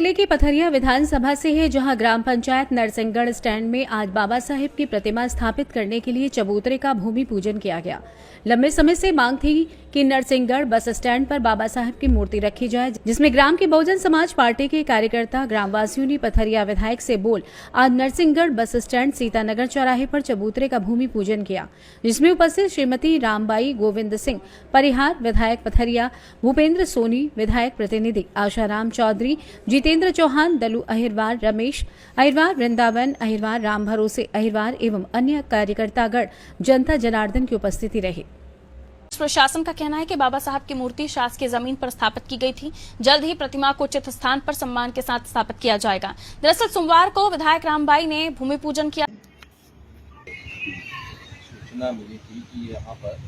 जिले की पथरिया विधानसभा से है, जहां ग्राम पंचायत नरसिंहगढ़ स्टैंड में आज बाबा साहेब की प्रतिमा स्थापित करने के लिए चबूतरे का भूमि पूजन किया गया। लंबे समय से मांग थी कि नरसिंहगढ़ बस स्टैंड पर बाबा साहेब की मूर्ति रखी जाए, जिसमें ग्राम की बहुजन समाज पार्टी के कार्यकर्ता ग्रामवासियों ने पथरिया विधायक से बोल आज नरसिंहगढ़ बस स्टैंड सीतानगर चौराहे पर चबूतरे का भूमि पूजन किया, जिसमें उपस्थित श्रीमती रामबाई गोविंद सिंह परिहार विधायक पथरिया, भूपेंद्र सोनी विधायक प्रतिनिधि, आशाराम चौधरी, जितेंद्र चौहान, दलू अहिरवार, रमेश अहिरवार, वृंदावन अहिरवार, राम भरोसे अहिरवार एवं अन्य कार्यकर्तागण जनता जनार्दन की उपस्थिति रही। प्रशासन का कहना है कि बाबा साहब की मूर्ति शासकीय जमीन पर स्थापित की गई थी। जल्द ही प्रतिमा को उचित स्थान पर सम्मान के साथ स्थापित किया जाएगा। दरअसल सोमवार को विधायक रामबाई ने भूमि पूजन किया। सूचना मिली थी कि यहाँ पर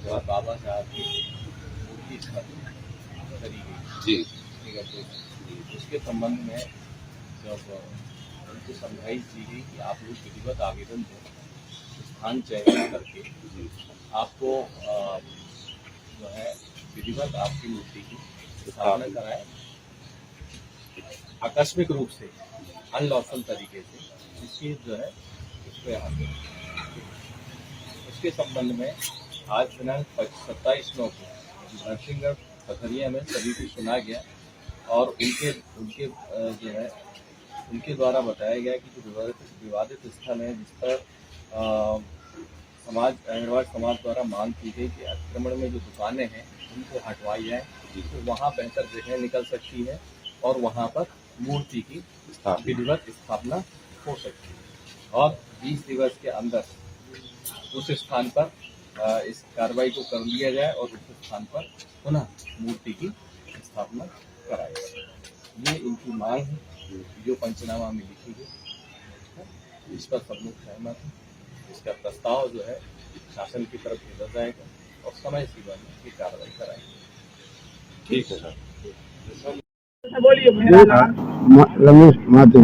जो बाबा साहब की मूर्ति स्थापित करी गई, ठीक है, तो उसके संबंध में जब उनको समझाइश दी गई कि आप लोग विधिवत आवेदन दें, स्थान चयन करके आपको जो है विधिवत आपकी मूर्ति की स्थापना कराए, आकस्मिक रूप से अनलॉफुल तरीके से जिसकी जो है उसके संबंध में आज दिनांक 27/9 को नरसिंहगढ़ पथरिया में सभी को सुना गया और उनके जो है उनके द्वारा बताया गया कि जो विवादित स्थल है जिस पर अहिरवार समाज द्वारा मांग की गई कि अतिक्रमण में जो दुकानें हैं उनको हटवाई जाए, तो वहाँ बेहतर जगह निकल सकती है और वहाँ पर मूर्ति की विधिवत स्थापना हो सकती है और 20 दिवस के अंदर उस स्थान पर इस कार्रवाई को कर लिया जाए और उस स्थान पर पुनः मूर्ति की स्थापना कराई जाए। ये इनकी मांग है जो पंचनामा में लिखी गई, इस पर सब लोग सहमत हैं। इसका प्रस्ताव जो है शासन की तरफ भेजा जाएगा और समय सीमा में ये कार्रवाई कराएंगे। ठीक है सर। रमेश माते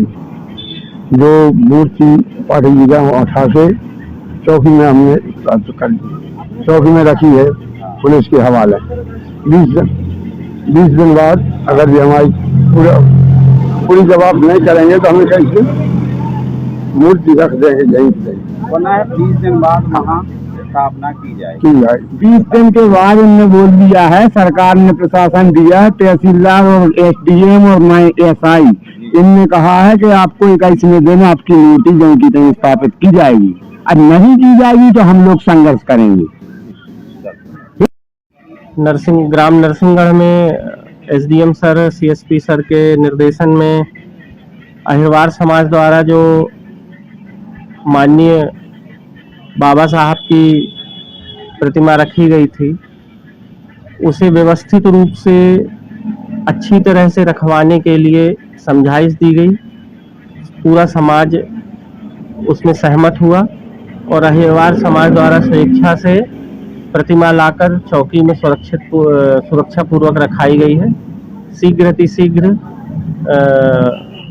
जो मूर्ति पाठिका 18 चौकी में हमने कर दी, चौकी में रखी है पुलिस के हवाले। 20 दिन बाद अगर ये हमारी पूरी जवाब नहीं करेंगे तो हमें कैसे मूर्ति रख देंगे यहीं से। 20 दिन बाद वहाँ स्थापना की जाए। 20 दिन के बाद उन्होंने बोल दिया है, सरकार ने प्रशासन दिया है, तहसीलदार और SDM और मैं SI इनने कहा है कि आपको 21वें दिन आपकी मूर्ति जो की तरह स्थापित की जाएगी, और नहीं की जाएगी तो हम लोग संघर्ष करेंगे। ग्राम नरसिंहगढ़ में SDM सर, CSP सर के निर्देशन में अहिरवार समाज द्वारा जो माननीय बाबा साहब की प्रतिमा रखी गई थी, उसे व्यवस्थित रूप से अच्छी तरह से रखवाने के लिए समझाइश दी गई। पूरा समाज उसमें सहमत हुआ और अहिरवार समाज द्वारा स्वेच्छा से प्रतिमा लाकर चौकी में सुरक्षा पूर्वक रखाई गई है। शीघ्र अतिशीघ्र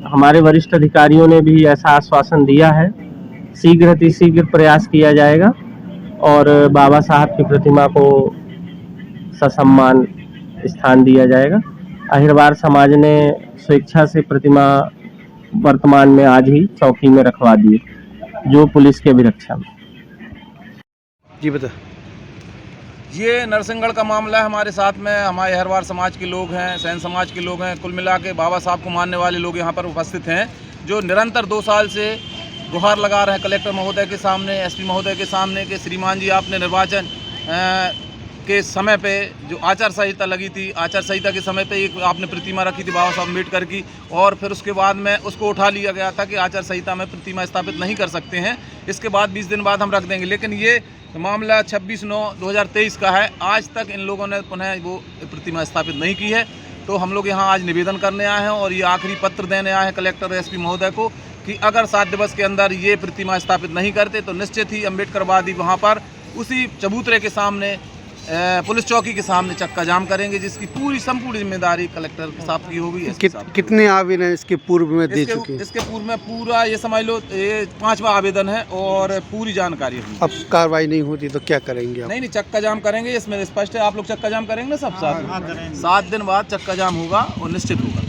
हमारे वरिष्ठ अधिकारियों ने भी ऐसा आश्वासन दिया है, शीघ्र अतिशीघ्र प्रयास किया जाएगा और बाबा साहब की प्रतिमा को ससम्मान स्थान दिया जाएगा। अहिरवार समाज ने स्वेच्छा से प्रतिमा वर्तमान में आज ही चौकी में रखवा दी, जो पुलिस के अभिरक्षा में। जी बता। ये नरसिंहगढ़ का मामला है। हमारे साथ में हमारे अहिरवार समाज के लोग हैं, सैन समाज के लोग हैं, कुल मिला के बाबा साहब को मानने वाले लोग यहाँ पर उपस्थित हैं, जो निरंतर 2 साल से गुहार लगा रहे हैं कलेक्टर महोदय के सामने, SP महोदय के सामने कि श्रीमान जी आपने निर्वाचन के समय पे जो आचार संहिता लगी थी, आचार संहिता के समय पे एक आपने प्रतिमा रखी थी बाबा साहब अम्बेडकर की, और फिर उसके बाद में उसको उठा लिया गया था कि आचार संहिता में प्रतिमा स्थापित नहीं कर सकते हैं, इसके बाद 20 दिन बाद हम रख देंगे। लेकिन ये मामला 26/9/2023 का है, आज तक इन लोगों ने पुनः वो प्रतिमा स्थापित नहीं की है। तो हम लोग यहाँ आज निवेदन करने आए हैं और ये आखिरी पत्र देने आए हैं कलेक्टर SP महोदय को कि अगर 7 दिवस के अंदर ये प्रतिमा स्थापित नहीं करते तो निश्चित ही अम्बेडकरवादी वहाँ पर उसी चबूतरे के सामने पुलिस चौकी के सामने चक्का जाम करेंगे, जिसकी पूरी संपूर्ण जिम्मेदारी कलेक्टर साहब की होगी। कितने आवेदन इसके पूर्व में दे चुके हैं? इसके पूर्व में पूरा ये समझ लो ये 5वां आवेदन है और पूरी जानकारी है। अब कार्रवाई नहीं होती तो क्या करेंगे आप? नहीं, चक्का जाम करेंगे, इसमें स्पष्ट है। आप लोग चक्का जाम करेंगे ना सब साथ? 7 दिन बाद चक्का जाम होगा और निश्चित होगा।